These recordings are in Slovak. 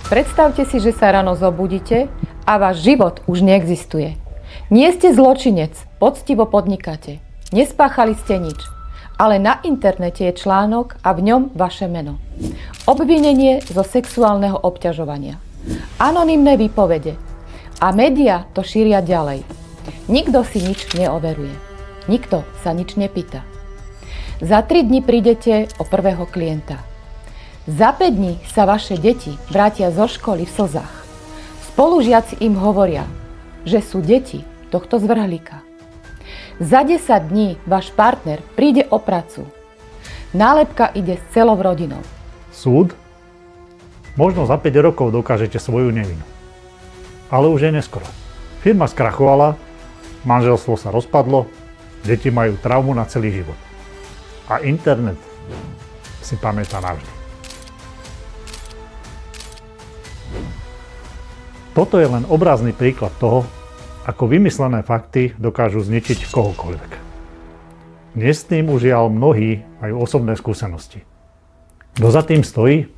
Predstavte si, že sa ráno zobudíte a váš život už neexistuje. Nie ste zločinec, poctivo podnikáte. Nespáchali ste nič, ale na internete je článok a v ňom vaše meno. Obvinenie zo sexuálneho obťažovania. Anonymné výpovede. A médiá to šíria ďalej. Nikto si nič neoveruje. Nikto sa nič nepýta. Za 3 dni prídete o prvého klienta. Za 5 dní sa vaše deti vrátia zo školy v slzách. Spolužiaci im hovoria, že sú deti tohto zvrhlíka. Za 10 dní váš partner príde o pracu. Nálepka ide s celou rodinou. Súd? Možno za 5 rokov dokážete svoju nevinu. Ale už je neskoro. Firma skrachovala, manželstvo sa rozpadlo, deti majú traumu na celý život. A internet si pamätá navždy. Toto je len obrazný príklad toho, ako vymyslené fakty dokážu zničiť kohokoľvek. Dnes s tým už žiaľ mnohí majú osobné skúsenosti. Kto za tým stojí?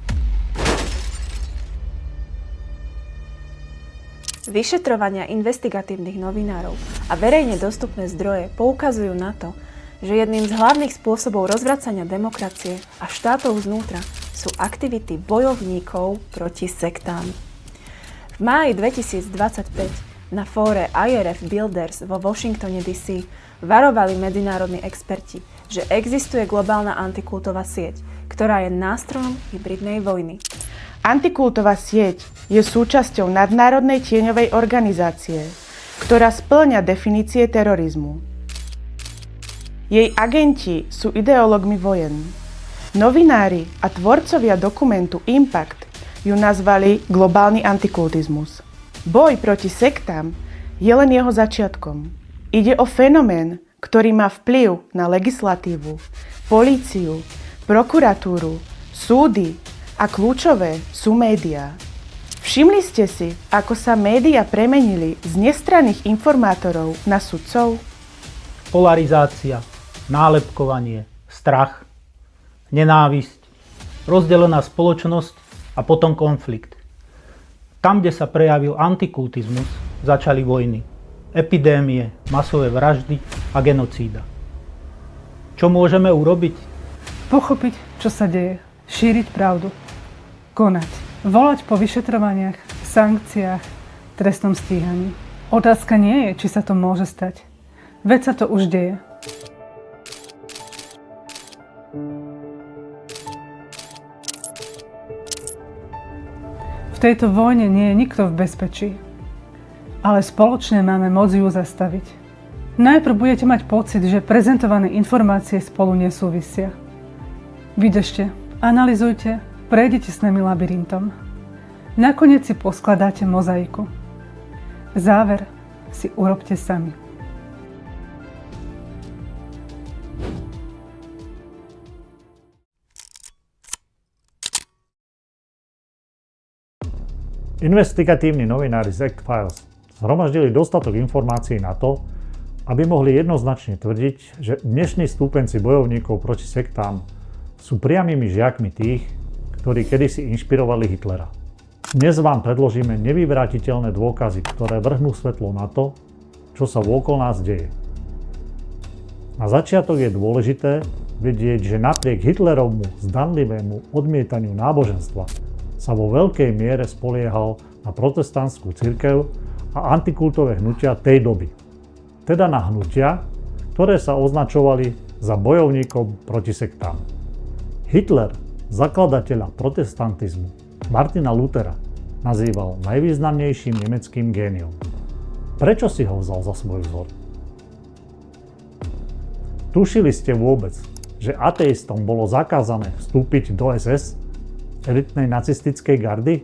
Vyšetrovania investigatívnych novinárov a verejne dostupné zdroje poukazujú na to, že jedným z hlavných spôsobov rozvracania demokracie a štátov znútra sú aktivity bojovníkov proti sektám. V máji 2025 na fóre IRF Builders vo Washingtone DC varovali medzinárodní experti, že existuje globálna antikultová sieť, ktorá je nástrojom hybridnej vojny. Antikultová sieť je súčasťou nadnárodnej tieňovej organizácie, ktorá spĺňa definície terorizmu. Jej agenti sú ideológmi vojen. Novinári a tvorcovia dokumentu Impact ju nazvali globálny antikultizmus. Boj proti sektám je len jeho začiatkom. Ide o fenomén, ktorý má vplyv na legislatívu, políciu, prokuratúru, súdy a kľúčové sú médiá. Všimli ste si, ako sa médiá premenili z nestranných informátorov na sudcov? Polarizácia, nálepkovanie, strach, nenávisť, rozdelená spoločnosť a potom konflikt. Tam, kde sa prejavil antikultizmus, začali vojny, epidémie, masové vraždy a genocída. Čo môžeme urobiť? Pochopiť, čo sa deje, šíriť pravdu, konať, volať po vyšetrovaniach, sankciách, trestnom stíhaní. Otázka nie je, či sa to môže stať. Veď sa to už deje. V tejto vojne nie je nikto v bezpečí, ale spoločne máme moc ju zastaviť. Najprv budete mať pocit, že prezentované informácie spolu nesúvisia. Vydržte, analyzujte, prejdite s nami labyrintom. Nakoniec si poskladáte mozaiku. Záver si urobte sami. Investigatívni novinári z Act Files zhromaždili dostatok informácií na to, aby mohli jednoznačne tvrdiť, že dnešní stúpenci bojovníkov proti sektám sú priamymi žiakmi tých, ktorí kedysi inšpirovali Hitlera. Dnes vám predložíme nevyvrátiteľné dôkazy, ktoré vrhnú svetlo na to, čo sa vôkol nás deje. Na začiatok je dôležité vedieť, že napriek Hitlerovmu zdanlivému odmietaniu náboženstva sa vo veľkej miere spoliehal na protestantskú cirkev a antikultové hnutia tej doby. Teda na hnutia, ktoré sa označovali za bojovníkov proti sektám. Hitler, zakladateľa protestantizmu, Martina Luthera, nazýval najvýznamnejším nemeckým géniom. Prečo si ho vzal za svoj vzor? Tušili ste vôbec, že ateistom bolo zakázané vstúpiť do SS, elitnej nacistickej gardy?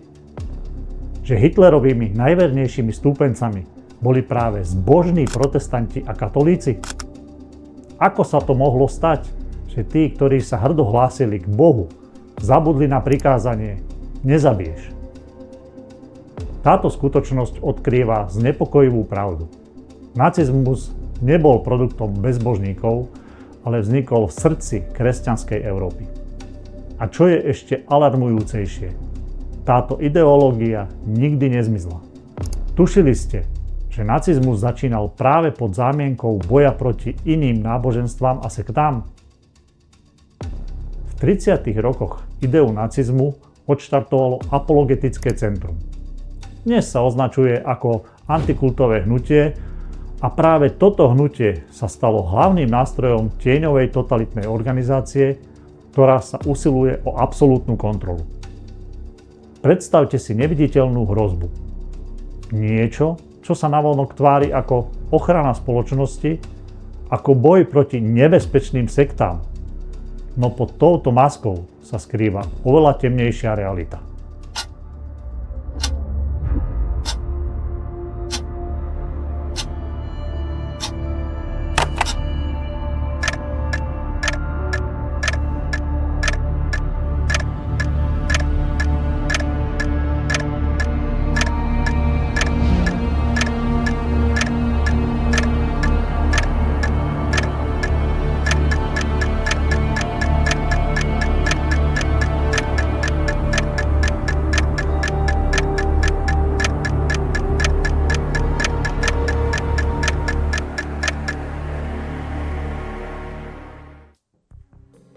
Že Hitlerovými najvernejšími stúpencami boli práve zbožní protestanti a katolíci? Ako sa to mohlo stať, že tí, ktorí sa hrdo hlásili k Bohu, zabudli na prikázanie nezabiješ? Táto skutočnosť odkrýva znepokojivú pravdu. Nacizmus nebol produktom bezbožníkov, ale vznikol v srdci kresťanskej Európy. A čo je ešte alarmujúcejšie, táto ideológia nikdy nezmizla. Tušili ste, že nacizmus začínal práve pod zámienkou boja proti iným náboženstvám a sektám? V 30. rokoch ideu nacizmu odštartovalo Apologetické centrum. Dnes sa označuje ako antikultové hnutie a práve toto hnutie sa stalo hlavným nástrojom tieňovej totalitnej organizácie, ktorá sa usiluje o absolútnu kontrolu. Predstavte si neviditeľnú hrozbu. Niečo, čo sa navonok tvári ako ochrana spoločnosti, ako boj proti nebezpečným sektám. No pod touto maskou sa skrýva oveľa temnejšia realita.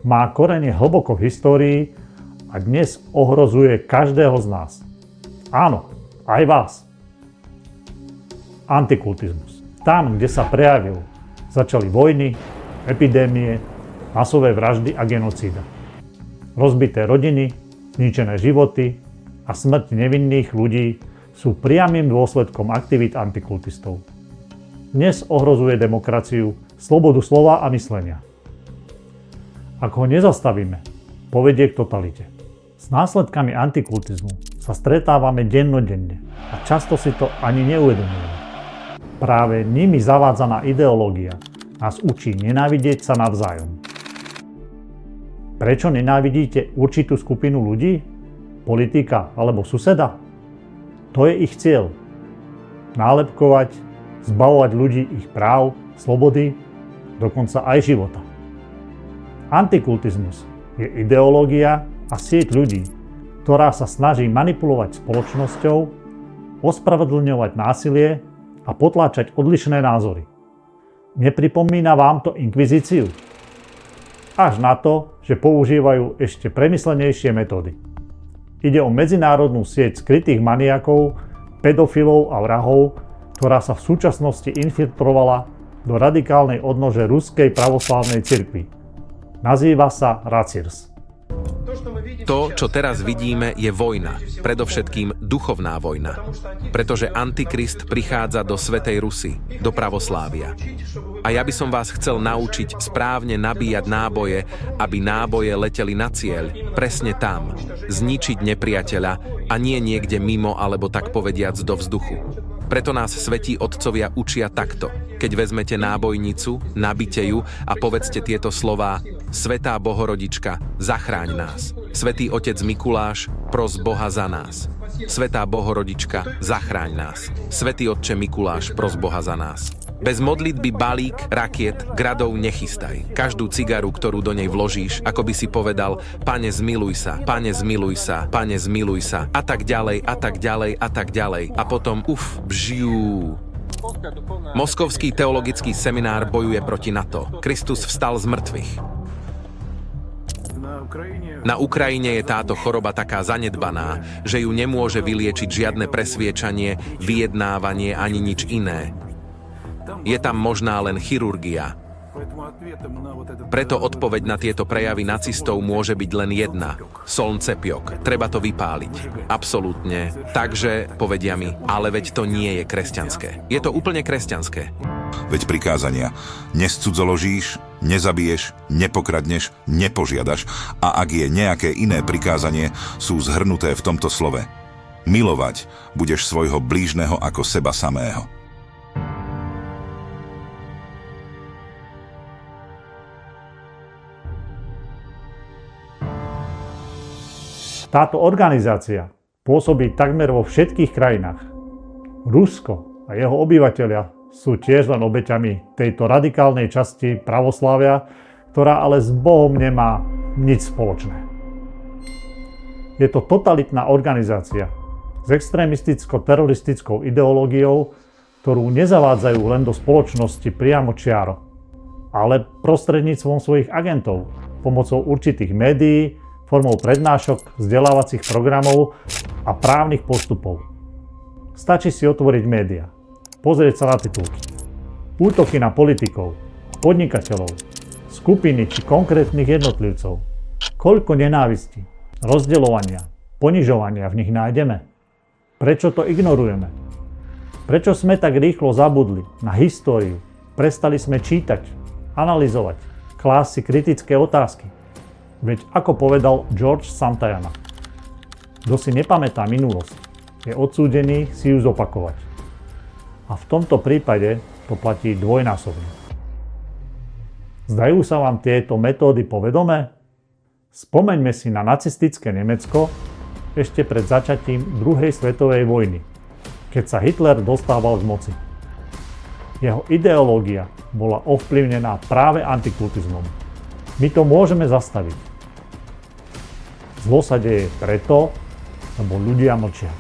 Má korene hlboko v histórii a dnes ohrozuje každého z nás. Áno, aj vás. Antikultizmus. Tam, kde sa prejavil, začali vojny, epidémie, masové vraždy a genocída. Rozbité rodiny, zničené životy a smrť nevinných ľudí sú priamym dôsledkom aktivít antikultistov. Dnes ohrozuje demokraciu, slobodu slova a myslenia. Ak ho nezastavíme, povedie k totalite. S následkami antikultizmu sa stretávame dennodenne a často si to ani neuvedomujeme. Práve nimi zavádzaná ideológia nás učí nenávidieť sa navzájom. Prečo nenávidíte určitú skupinu ľudí, politika alebo suseda? To je ich cieľ. Nálepkovať, zbavovať ľudí ich práv, slobody, dokonca aj života. Antikultizmus je ideológia a sieť ľudí, ktorá sa snaží manipulovať spoločnosťou, ospravedlňovať násilie a potláčať odlišné názory. Nepripomína vám to inkvizíciu? Až na to, že používajú ešte premyslenejšie metódy. Ide o medzinárodnú sieť skrytých maniakov, pedofilov a vrahov, ktorá sa v súčasnosti infiltrovala do radikálnej odnože ruskej pravoslávnej cirkvi. Nazýva sa Racirs. To, čo teraz vidíme, je vojna. Predovšetkým duchovná vojna. Pretože Antikrist prichádza do Svätej Rusy, do pravoslávia. A ja by som vás chcel naučiť správne nabíjať náboje, aby náboje leteli na cieľ, presne tam. Zničiť nepriateľa a nie niekde mimo alebo tak povediac do vzduchu. Preto nás svätí otcovia učia takto. Keď vezmete nábojnicu, nabite ju a povedzte tieto slová: Svätá Bohorodička, zachráň nás. Svätý otec Mikuláš, pros Boha za nás. Svätá Bohorodička, zachráň nás. Svätý otče Mikuláš, pros Boha za nás. Bez modlitby balík, rakiet, gradov nechystaj. Každú cigaru, ktorú do nej vložíš, ako by si povedal: Pane, zmiluj sa, Pane, zmiluj sa, Pane, zmiluj sa. A tak ďalej, a tak ďalej, a tak ďalej. A potom bžiu. Moskovský teologický seminár bojuje proti NATO. Kristus vstal z mŕtvych. Na Ukrajine je táto choroba taká zanedbaná, že ju nemôže vyliečiť žiadne presviečanie, vyjednávanie ani nič iné. Je tam možná len chirurgia. Preto odpoveď na tieto prejavy nacistov môže byť len jedna. Solncepiok. Treba to vypáliť. Absolútne. Takže, povedia mi, ale veď to nie je kresťanské. Je to úplne kresťanské. Veď prikázania: nescudzoložíš, nezabiješ, nepokradneš, nepožiadaš, a ak je nejaké iné prikázanie, sú zhrnuté v tomto slove: milovať budeš svojho blížneho ako seba samého. Táto organizácia pôsobí takmer vo všetkých krajinách. Rusko a jeho obyvatelia sú tiež len obeťami tejto radikálnej časti pravoslávia, ktorá ale s Bohom nemá nič spoločné. Je to totalitná organizácia s extrémisticko-teroristickou ideológiou, ktorú nezavádzajú len do spoločnosti priamo čiaro, ale prostredníctvom svojich agentov, pomocou určitých médií, formou prednášok, vzdelávacích programov a právnych postupov. Stačí si otvoriť médiá, pozrieť sa na titulky. Útoky na politikov, podnikateľov, skupiny či konkrétnych jednotlivcov. Koľko nenávisti, rozdeľovania, ponižovania v nich nájdeme? Prečo to ignorujeme? Prečo sme tak rýchlo zabudli na históriu? Prestali sme čítať, analyzovať, klásť si kritické otázky? Veď ako povedal George Santayana, kto si nepamätá minulosť, je odsúdený si ju zopakovať. A v tomto prípade to platí dvojnásobne. Zdajú sa vám tieto metódy povedomé? Spomeňme si na nacistické Nemecko ešte pred začatím druhej svetovej vojny, keď sa Hitler dostával k moci. Jeho ideológia bola ovplyvnená práve antikultizmom. My to môžeme zastaviť. Zlo sa deje preto, lebo ľudia mlčia.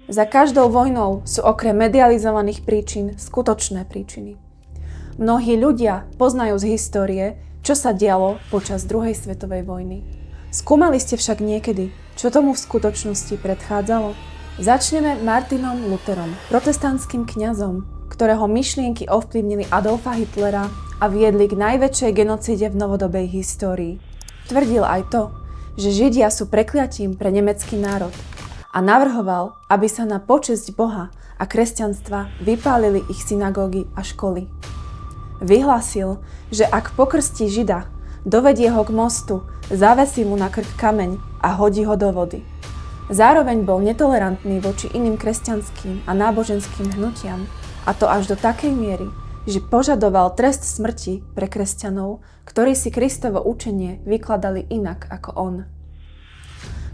Za každou vojnou sú okrem medializovaných príčin skutočné príčiny. Mnohí ľudia poznajú z histórie, čo sa dialo počas druhej svetovej vojny. Skúmali ste však niekedy, čo tomu v skutočnosti predchádzalo? Začneme Martinom Lutherom, protestantským kňazom, ktorého myšlienky ovplyvnili Adolfa Hitlera a viedli k najväčšej genocíde v novodobej histórii. Tvrdil aj to, že Židia sú prekliatím pre nemecký národ a navrhoval, aby sa na počesť Boha a kresťanstva vypálili ich synagógy a školy. Vyhlásil, že ak pokrstí Žida, dovedie ho k mostu, zavesí mu na krk kameň a hodí ho do vody. Zároveň bol netolerantný voči iným kresťanským a náboženským hnutiam, a to až do takej miery, že požadoval trest smrti pre kresťanov, ktorí si Kristovo učenie vykladali inak ako on.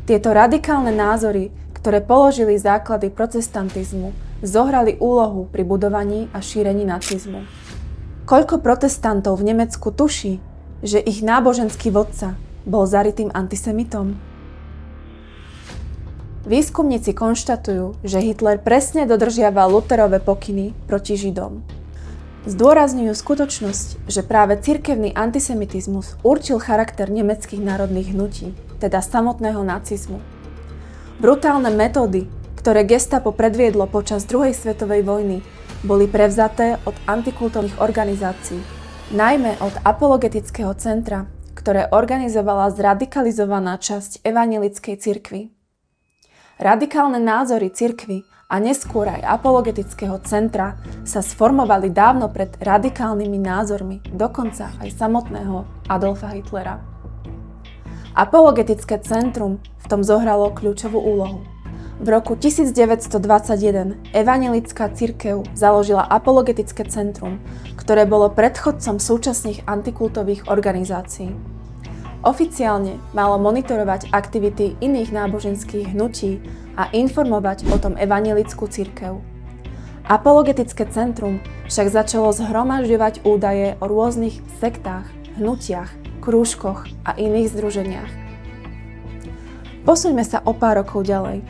Tieto radikálne názory, ktoré položili základy protestantizmu, zohrali úlohu pri budovaní a šírení nacizmu. Koľko protestantov v Nemecku tuší, že ich náboženský vodca bol zarytým antisemitom? Výskumníci konštatujú, že Hitler presne dodržiaval Lutherove pokyny proti Židom. Zdôrazňujú skutočnosť, že práve cirkevný antisemitizmus určil charakter nemeckých národných hnutí, teda samotného nacizmu. Brutálne metódy, ktoré gestapo predviedlo počas druhej svetovej vojny, boli prevzaté od antikultových organizácií, najmä od apologetického centra, ktoré organizovala zradikalizovaná časť evanjelickej cirkvi. Radikálne názory cirkvi a neskôr aj apologetického centra sa sformovali dávno pred radikálnymi názormi, dokonca aj samotného Adolfa Hitlera. Apologetické centrum v tom zohralo kľúčovú úlohu. V roku 1921 evanjelická cirkev založila apologetické centrum, ktoré bolo predchodcom súčasných antikultových organizácií. Oficiálne malo monitorovať aktivity iných náboženských hnutí a informovať o tom evanjelickú cirkev. Apologetické centrum však začalo zhromažďovať údaje o rôznych sektách, hnutiach, krúžkoch a iných združeniach. Posuňme sa o pár rokov ďalej.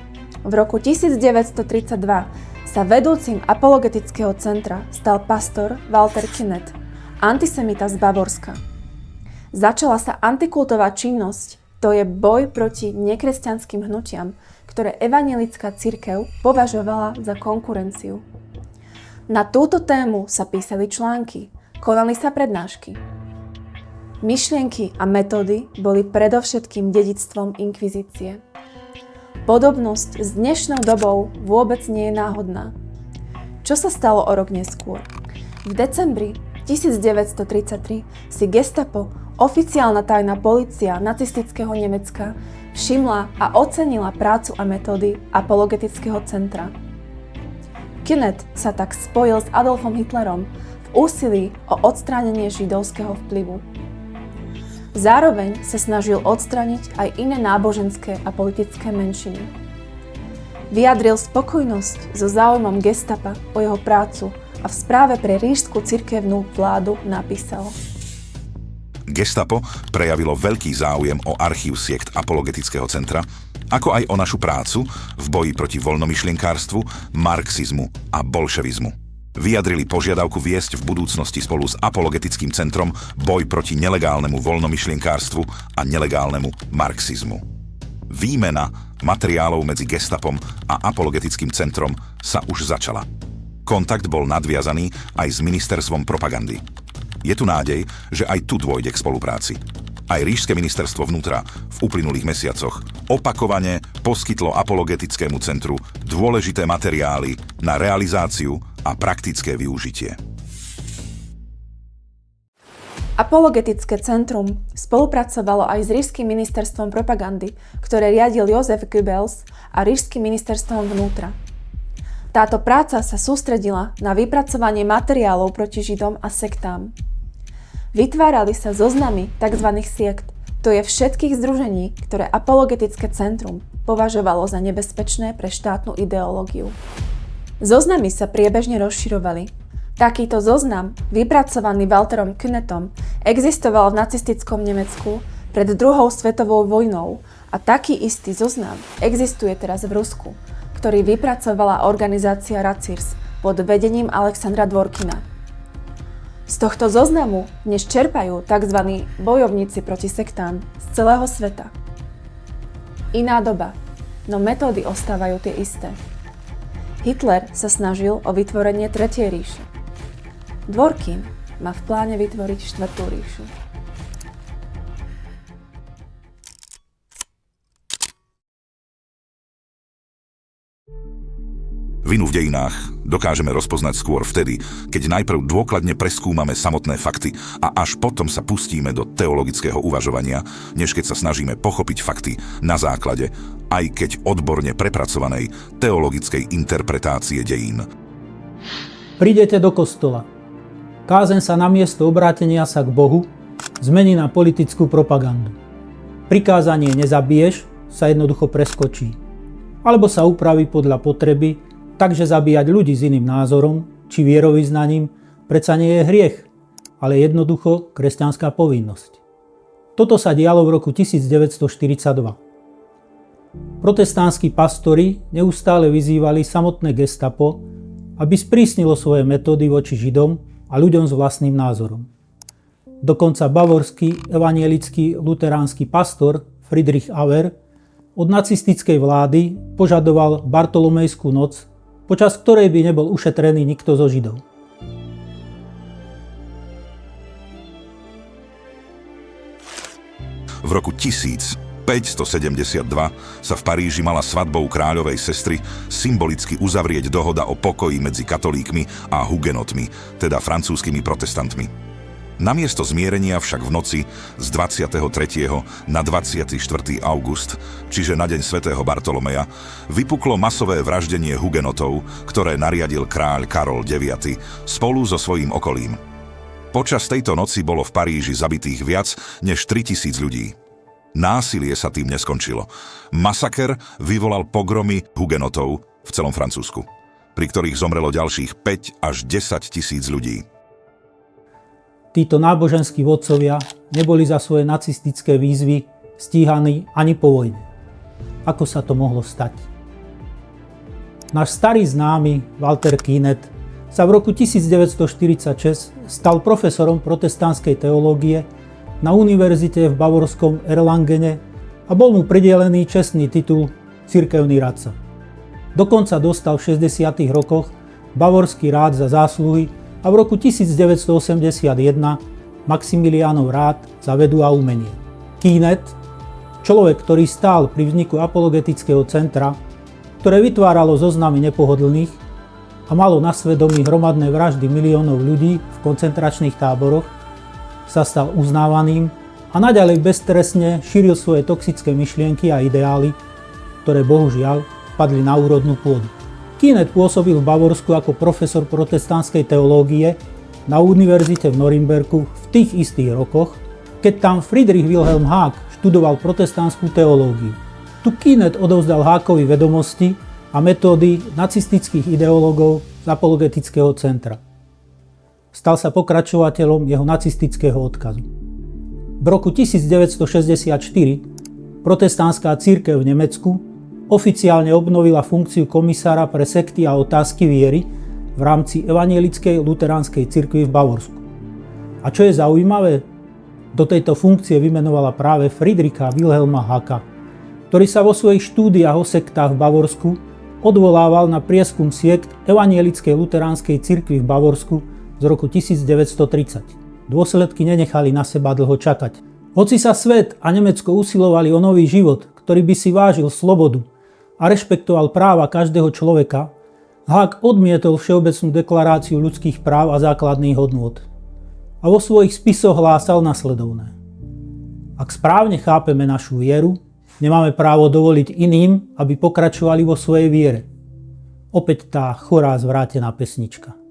V roku 1932 sa vedúcim apologetického centra stal pastor Walter Kinnett, antisemita z Bavorska. Začala sa antikultová činnosť, to je boj proti nekresťanským hnutiam, ktoré evanjelická cirkev považovala za konkurenciu. Na túto tému sa písali články, konali sa prednášky. Myšlienky a metódy boli predovšetkým dedičstvom inkvizície. Podobnosť s dnešnou dobou vôbec nie je náhodná. Čo sa stalo o rok neskôr? V decembri 1933 si Gestapo, oficiálna tajná polícia nacistického Nemecka, všimla a ocenila prácu a metódy apologetického centra. Kinnett sa tak spojil s Adolfom Hitlerom v úsilí o odstránenie židovského vplyvu. Zároveň sa snažil odstrániť aj iné náboženské a politické menšiny. Vyjadril spokojnosť so záujmom Gestapa o jeho prácu a v správe pre ríšsku cirkevnú vládu napísal: Gestapo prejavilo veľký záujem o archív siekt apologetického centra, ako aj o našu prácu v boji proti voľnomyšlienkárstvu, marxizmu a bolševizmu. Vyjadrili požiadavku viesť v budúcnosti spolu s apologetickým centrom boj proti nelegálnemu voľnomyšlienkárstvu a nelegálnemu marxizmu. Výmena materiálov medzi Gestapom a apologetickým centrom sa už začala. Kontakt bol nadviazaný aj s ministerstvom propagandy. Je tu nádej, že aj tu dôjde k spolupráci. Aj Ríšske ministerstvo vnútra v uplynulých mesiacoch opakovane poskytlo apologetickému centru dôležité materiály na realizáciu a praktické využitie. Apologetické centrum spolupracovalo aj s Ríšskym ministerstvom propagandy, ktoré riadil Josef Goebbels, a Ríšskym ministerstvom vnútra. Táto práca sa sústredila na vypracovanie materiálov proti Židom a sektám. Vytvárali sa zoznamy tzv. Siekt, to je všetkých združení, ktoré apologetické centrum považovalo za nebezpečné pre štátnu ideológiu. Zoznamy sa priebežne rozširovali. Takýto zoznam, vypracovaný Walterom Künnetom, existoval v nacistickom Nemecku pred druhou svetovou vojnou a taký istý zoznam existuje teraz v Rusku, ktorý vypracovala organizácia Racirs pod vedením Alexandra Dvorkina. Z tohto zoznamu dnes čerpajú tzv. Bojovníci proti sektám z celého sveta. Iná doba, no metódy ostávajú tie isté. Hitler sa snažil o vytvorenie Tretej ríše. Dvorkin má v pláne vytvoriť Štvrtú ríšu. Vinu v dejinách dokážeme rozpoznať skôr vtedy, keď najprv dôkladne preskúmame samotné fakty a až potom sa pustíme do teologického uvažovania, než keď sa snažíme pochopiť fakty na základe, aj keď odborne prepracovanej teologickej interpretácie dejín. Prídete do kostola. Kázeň sa namiesto obrátenia sa k Bohu zmení na politickú propagandu. Prikázanie nezabiješ sa jednoducho preskočí. Alebo sa upraví podľa potreby, takže zabíjať ľudí s iným názorom či vierovyznaním predsa nie je hriech, ale jednoducho kresťanská povinnosť. Toto sa dialo v roku 1942. Protestantskí pastori neustále vyzývali samotné Gestapo, aby sprísnilo svoje metódy voči Židom a ľuďom s vlastným názorom. Dokonca bavorský evanielický luteránsky pastor Friedrich Auer od nacistickej vlády požadoval Bartolomejskú noc, počas ktorej by nebol ušetrený nikto zo Židov. V roku 1572 sa v Paríži mala svadbou kráľovej sestry symbolicky uzavrieť dohoda o pokoji medzi katolíkmi a hugenotmi, teda francúzskymi protestantmi. Namiesto zmierenia však v noci z 23. na 24. august, čiže na deň svätého Bartolomeja, vypuklo masové vraždenie hugenotov, ktoré nariadil kráľ Karol IX spolu so svojím okolím. Počas tejto noci bolo v Paríži zabitých viac než 3000 ľudí. Násilie sa tým neskončilo. Masaker vyvolal pogromy hugenotov v celom Francúzsku, pri ktorých zomrelo ďalších 5 až 10 tisíc ľudí. Títo náboženskí vodcovia neboli za svoje nacistické výzvy stíhaní ani po vojne. Ako sa to mohlo stať? Náš starý známy Walter Künnet sa v roku 1946 stal profesorom protestantskej teológie na univerzite v bavorskom Erlangene a bol mu pridelený čestný titul cirkevný radca. Dokonca dostal v 60. rokoch Bavorský rád za zásluhy a v roku 1981 Maximiliánov rád za vedu a umenie. Künnet, človek, ktorý stál pri vzniku apologetického centra, ktoré vytváralo zoznamy nepohodlných a malo na svedomí hromadné vraždy miliónov ľudí v koncentračných táboroch, sa stal uznávaným a naďalej beztrestne šíril svoje toxické myšlienky a ideály, ktoré bohužiaľ padli na úrodnú pôdu. Künnet pôsobil v Bavorsku ako profesor protestantskej teológie na univerzite v Norimberku v tých istých rokoch, keď tam Friedrich Wilhelm Haag študoval protestantskú teológiu. Tu Künnet odovzdal Haagovi vedomosti a metódy nacistických ideológov z apologetického centra. Stal sa pokračovateľom jeho nacistického odkazu. V roku 1964 protestantská cirkev v Nemecku oficiálne obnovila funkciu komisára pre sekty a otázky viery v rámci evanielickej luteránskej cirkvi v Bavorsku. A čo je zaujímavé, do tejto funkcie vymenovala práve Friedricha Wilhelma Hacka, ktorý sa vo svojich štúdiách o sektách v Bavorsku odvolával na prieskum siekt evanielickej luteránskej cirkvi v Bavorsku z roku 1930. Dôsledky nenechali na seba dlho čakať. Hoci sa svet a Nemecko usilovali o nový život, ktorý by si vážil slobodu a rešpektoval práva každého človeka, Hack odmietol Všeobecnú deklaráciu ľudských práv a základných hodnôt a vo svojich spisoch hlásal nasledovné. Ak správne chápeme našu vieru, nemáme právo dovoliť iným, aby pokračovali vo svojej viere. Opäť tá chorá zvrátená pesnička.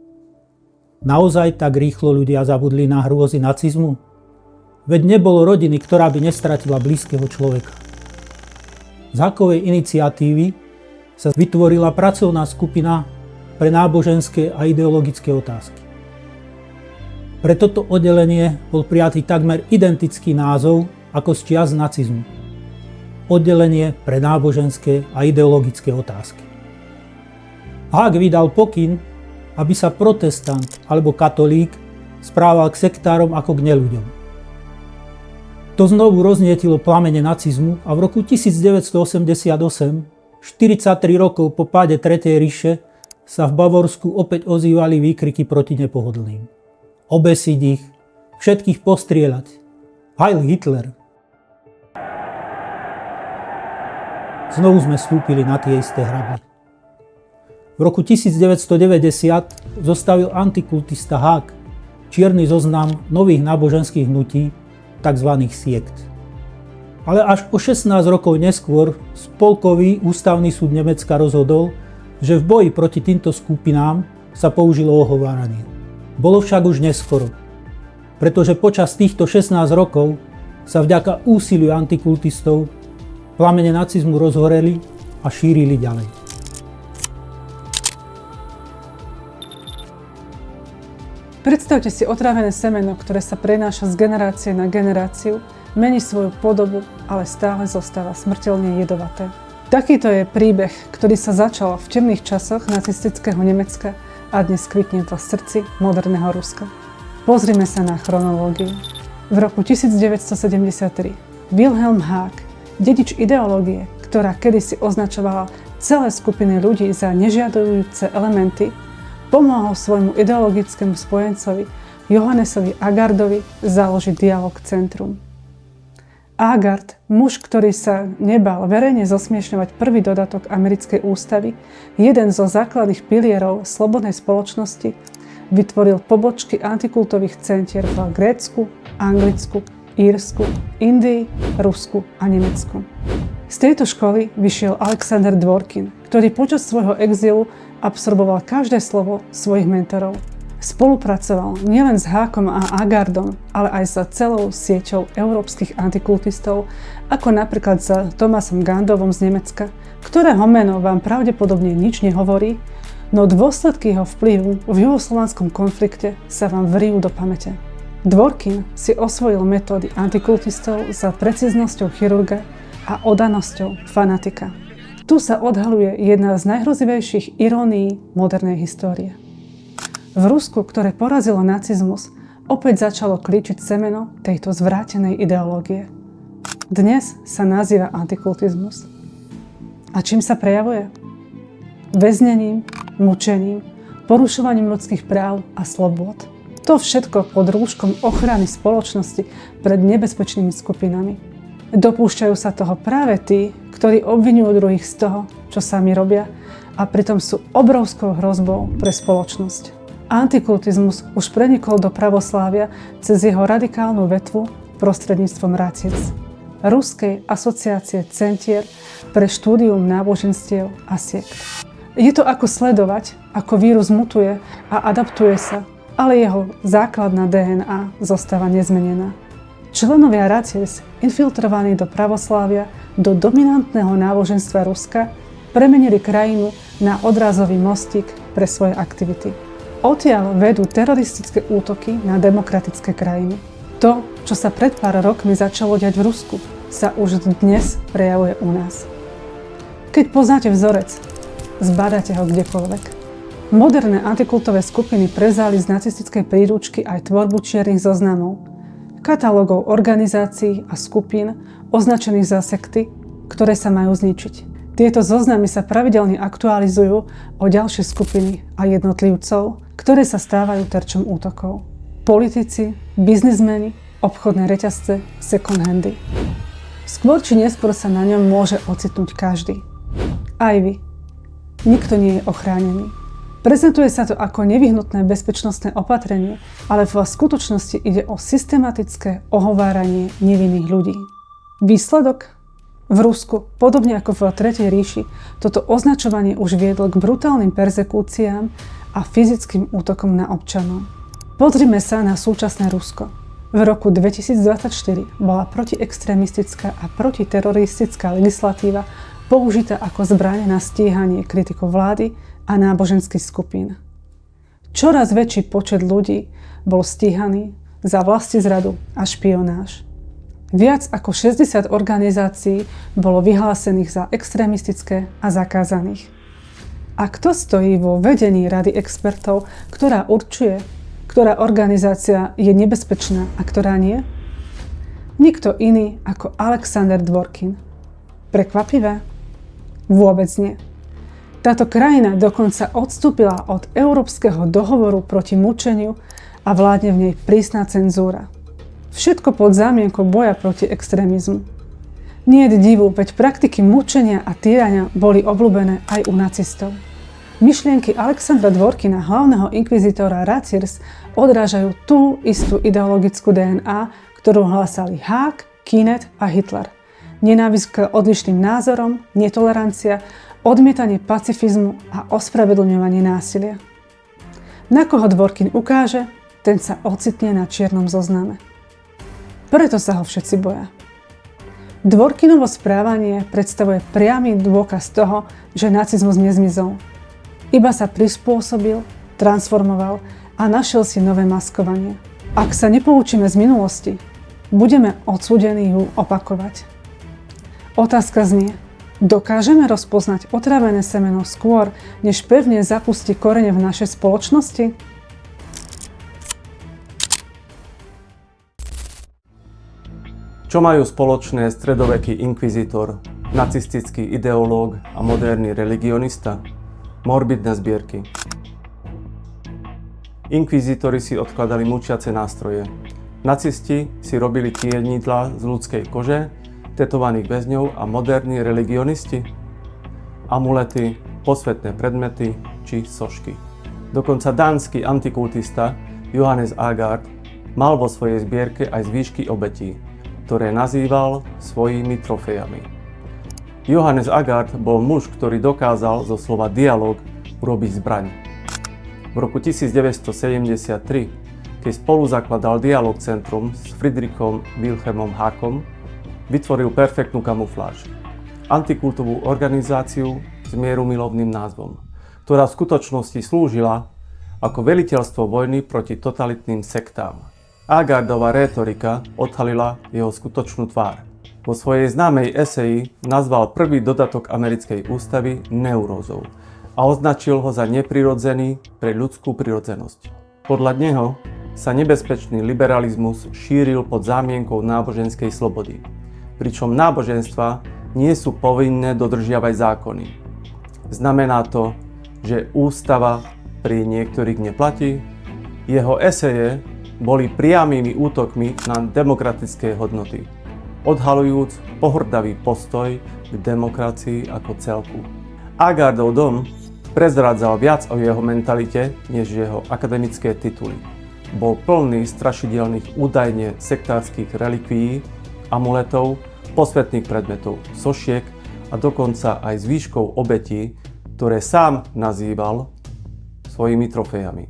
Naozaj tak rýchlo ľudia zabudli na hrôzy nacizmu? Veď nebolo rodiny, ktorá by nestratila blízkeho človeka. Z Hackovej iniciatívy sa vytvorila pracovná skupina pre náboženské a ideologické otázky. Pre toto oddelenie bol prijatý takmer identický názov ako z čias nacizmu. Oddelenie pre náboženské a ideologické otázky. Hack vydal pokyn, aby sa protestant alebo katolík správal k sektárom ako k neľuďom. To znovu roznietilo plamene nacizmu a v roku 1988, 43 rokov po páde Tretej ríše, sa v Bavorsku opäť ozývali výkriky proti nepohodlným. Obesiť ich, všetkých postrieľať. Heil Hitler! Znovu sme vstúpili na tie isté hraby. V roku 1990 zostavil antikultista Hack čierny zoznam nových náboženských hnutí, tzv. Siekt. Ale až o 16 rokov neskôr Spolkový ústavný súd Nemecka rozhodol, že v boji proti týmto skupinám sa použilo ohováranie. Bolo však už neskoro, pretože počas týchto 16 rokov sa vďaka úsiliu antikultistov plamene nacizmu rozhoreli a šírili ďalej. Predstavte si otrávené semeno, ktoré sa prenáša z generácie na generáciu, mení svoju podobu, ale stále zostáva smrteľne jedovaté. Takýto je príbeh, ktorý sa začal v temných časoch nacistického Nemecka a dnes kvitne v srdci moderného Ruska. Pozrime sa na chronológiu. V roku 1973 Wilhelm Hack, dedič ideológie, ktorá kedysi označovala celé skupiny ľudí za nežiadujúce elementy, pomohol svojmu ideologickému spojencovi Johannesovi Agardovi založiť Dialog Centrum. Agard, muž, ktorý sa nebal verejne zosmiešňovať prvý dodatok americkej ústavy, jeden zo základných pilierov slobodnej spoločnosti, vytvoril pobočky antikultových centier v Grécku, Anglicku, Írsku, Indii, Rusku a Nemecku. Z tejto školy vyšiel Alexander Dworkin, ktorý počas svojho exílu absorboval každé slovo svojich mentorov. Spolupracoval nielen s Hackom a Agardom, ale aj sa celou sieťou európskych antikultistov, ako napríklad s Thomasom Gandovom z Nemecka, ktorého meno vám pravdepodobne nič nehovorí, no dôsledky jeho vplyvu v juhoslovanskom konflikte sa vám vrijú do pamäte. Dworkin si osvojil metódy antikultistov za precíznosťou chirurga a oddanosťou fanatika. Tu sa odhaľuje jedna z najhrozivejších irónií modernej histórie. V Rusku, ktoré porazilo nacizmus, opäť začalo klíčiť semeno tejto zvrátenej ideológie. Dnes sa nazýva antikultizmus. A čím sa prejavuje? Väznením, mučením, porušovaním ľudských práv a slobôd. To všetko pod rúškom ochrany spoločnosti pred nebezpečnými skupinami. Dopúšťajú sa toho práve tí, ktorí obviňujú druhých z toho, čo sami robia, a pritom sú obrovskou hrozbou pre spoločnosť. Antikultizmus už prenikol do pravoslávia cez jeho radikálnu vetvu prostredníctvom RACIC, Ruskej asociácie centier pre štúdium náboženstiev a siekt. Je to ako sledovať, ako vírus mutuje a adaptuje sa, ale jeho základná DNA zostáva nezmenená. Členovia RACIC, infiltrovaní do pravoslávia, do dominantného náboženstva Ruska, premenili krajinu na odrazový mostík pre svoje aktivity. Odtiaľ vedú teroristické útoky na demokratické krajiny. To, čo sa pred pár rokmi začalo diať v Rusku, sa už dnes prejavuje u nás. Keď poznáte vzorec, zbadáte ho kdekoľvek. Moderné antikultové skupiny prevzali z nacistickej príručky aj tvorbu čiernych zoznamov, katalógov organizácií a skupín označených za sekty, ktoré sa majú zničiť. Tieto zoznamy sa pravidelne aktualizujú o ďalšie skupiny a jednotlivcov, ktoré sa stávajú terčom útokov. Politici, biznismeni, obchodné reťazce, second-handy. Skôr či neskôr sa na ňom môže ocitnúť každý. Aj vy. Nikto nie je ochránený. Prezentuje sa to ako nevyhnutné bezpečnostné opatrenie, ale v skutočnosti ide o systematické ohováranie nevinných ľudí. Výsledok? V Rusku, podobne ako v Tretej ríši, toto označovanie už viedlo k brutálnym perzekúciám a fyzickým útokom na občanov. Pozrime sa na súčasné Rusko. V roku 2024 bola protiextrémistická a protiteroristická legislatíva použitá ako zbraň na stíhanie kritikov vlády a náboženských skupín. Čoraz väčší počet ľudí bol stíhaný za vlastizradu a špionáž. Viac ako 60 organizácií bolo vyhlásených za extrémistické a zakázaných. A kto stojí vo vedení rady expertov, ktorá určuje, ktorá organizácia je nebezpečná a ktorá nie? Nikto iný ako Alexander Dworkin. Prekvapivé? Vôbec nie. Táto krajina dokonca odstúpila od Európskeho dohovoru proti mučeniu a vládne v nej prísna cenzúra. Všetko pod zámienkou boja proti extrémizmu. Nie je divu, veď praktiky mučenia a týrania boli obľúbené aj u nacistov. Myšlienky Alexandra Dworkina, hlavného inkvizitora Raciers, odrážajú tú istú ideologickú DNA, ktorú hlásali Haag, Kynette a Hitler. Nenávisť k odlišným názorom, netolerancia, odmietanie pacifizmu a ospravedlňovanie násilia. Na koho Dworkin ukáže, ten sa ocitne na čiernom zozname. Preto sa ho všetci boja. Dworkinovo správanie predstavuje priamy dôkaz toho, že nacizmus nezmizol. Iba sa prispôsobil, transformoval a našiel si nové maskovanie. Ak sa nepoučíme z minulosti, budeme odsúdení ju opakovať. Otázka znie, dokážeme rozpoznať otrávené semeno skôr, než pevne zapustí korene v našej spoločnosti? Čo majú spoločné stredoveký inkvizitor, nacistický ideológ a moderný religionista? Morbidné zbierky. Inkvizítori si odkladali mučiace nástroje. Nacisti si robili tienidlá z ľudskej kože, tetovaných väzňov a moderní religionisti? Amulety, posvätné predmety či sošky. Dokonca dánsky antikultista Johannes Aagaard mal vo svojej zbierke aj zvýšky obetí, ktoré nazýval svojimi trofejami. Johannes Aagaard bol muž, ktorý dokázal zo slova dialóg urobiť zbraň. V roku 1973, keď spolu zakladal Dialog Centrum s Friedrichom Wilhelmom Haakom, vytvoril perfektnú kamufláž. Antikultovú organizáciu s mierumilovným názvom, ktorá v skutočnosti slúžila ako veliteľstvo vojny proti totalitným sektám. Aagaardová rétorika odhalila jeho skutočnú tvár. Vo svojej známej eseji nazval prvý dodatok americkej ústavy neurózou a označil ho za neprirodzený pre ľudskú prirodzenosť. Podľa neho sa nebezpečný liberalizmus šíril pod zámienkou náboženskej slobody, pričom náboženstva nie sú povinné dodržiavať zákony. Znamená to, že ústava pri niektorých neplatí? Jeho eseje boli priamými útokmi na demokratické hodnoty, odhalujúc pohrdavý postoj k demokracii ako celku. Aagaardov dom prezrádzal viac o jeho mentalite, než jeho akademické tituly. Bol plný strašidelných údajne sektárskych relikvií, amuletov, posvätných predmetov, sošiek a dokonca aj zvýškov obetí, ktoré sám nazýval svojimi trofejami.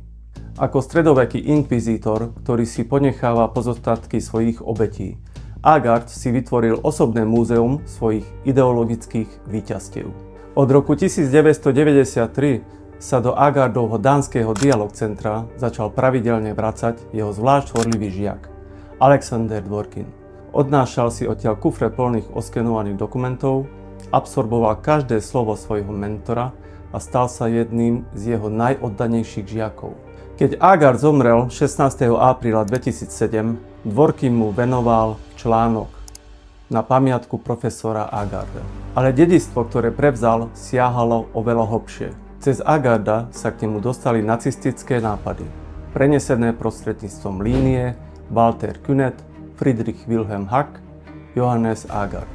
Ako stredoveký inkvizítor, ktorý si ponecháva pozostatky svojich obetí, Aagaard si vytvoril osobné múzeum svojich ideologických víťazstiev. Od roku 1993 sa do Aagaardovho dánskeho Dialog Centra začal pravidelne vracať jeho zvlášť horlivý žiak, Alexander Dworkin. Odnášal si odtiaľ kufre plných oskenovaných dokumentov, absorboval každé slovo svojho mentora a stal sa jedným z jeho najoddanejších žiakov. Keď Agard zomrel 16. apríla 2007, Dworkin mu venoval článok na pamiatku profesora Agarda. Ale dedičstvo, ktoré prevzal, siahalo oveľa hlbšie. Cez Agarda sa k nemu dostali nacistické nápady, prenesené prostredníctvom línie Walter Künneth, Friedrich Wilhelm Hack, Johannes Agard.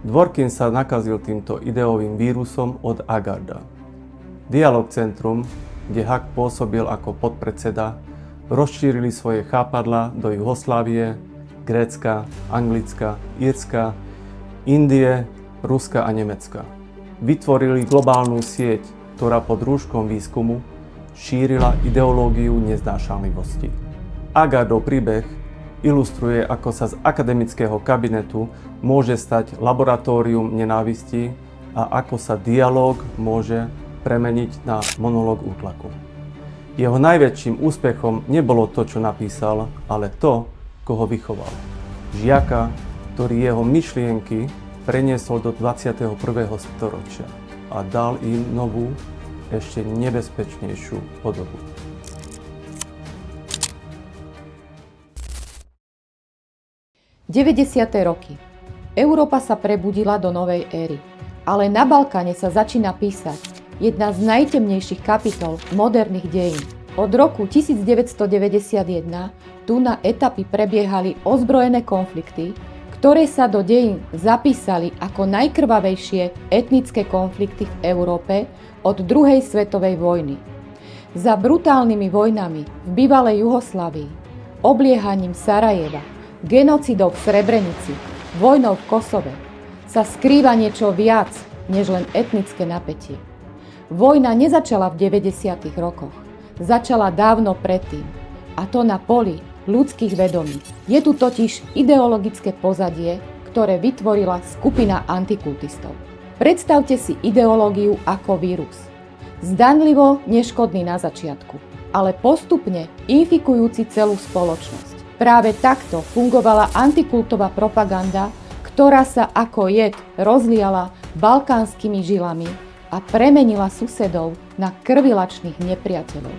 Dworkin sa nakazil týmto ideovým vírusom od Agarda. Dialog Centrum, kde Hack pôsobil ako podpredseda, rozšírili svoje chápadlá do Juhoslávie, Grécka, Anglicka, Írska, Indie, Ruska a Nemecka. Vytvorili globálnu sieť, ktorá pod rúškom výskumu šírila ideológiu neznášanlivosti. Agardov príbeh ilustruje, ako sa z akademického kabinetu môže stať laboratórium nenávisti a ako sa dialóg môže premeniť na monológ útlaku. Jeho najväčším úspechom nebolo to, čo napísal, ale to, koho vychoval. Žiaka, ktorý jeho myšlienky preniesol do 21. storočia a dal im novú, ešte nebezpečnejšiu podobu. Deväťdesiate roky. Európa sa prebudila do novej éry, ale na Balkáne sa začína písať jedna z najtemnejších kapitol moderných dejín. Od roku 1991 tu na etapy prebiehali ozbrojené konflikty, ktoré sa do dejín zapísali ako najkrvavejšie etnické konflikty v Európe od druhej svetovej vojny. Za brutálnymi vojnami v bývalej Juhoslávii, obliehaním Sarajeva, genocidou v Srebrenici, vojnou v Kosove sa skrýva niečo viac než len etnické napätie. Vojna nezačala v 90. rokoch, začala dávno predtým, a to na poli ľudských vedomí. Je tu totiž ideologické pozadie, ktoré vytvorila skupina antikultistov. Predstavte si ideológiu ako vírus. Zdanlivo neškodný na začiatku, ale postupne infikujúci celú spoločnosť. Práve takto fungovala antikultová propaganda, ktorá sa ako jed rozliala balkánskymi žilami a premenila susedov na krvilačných nepriateľov.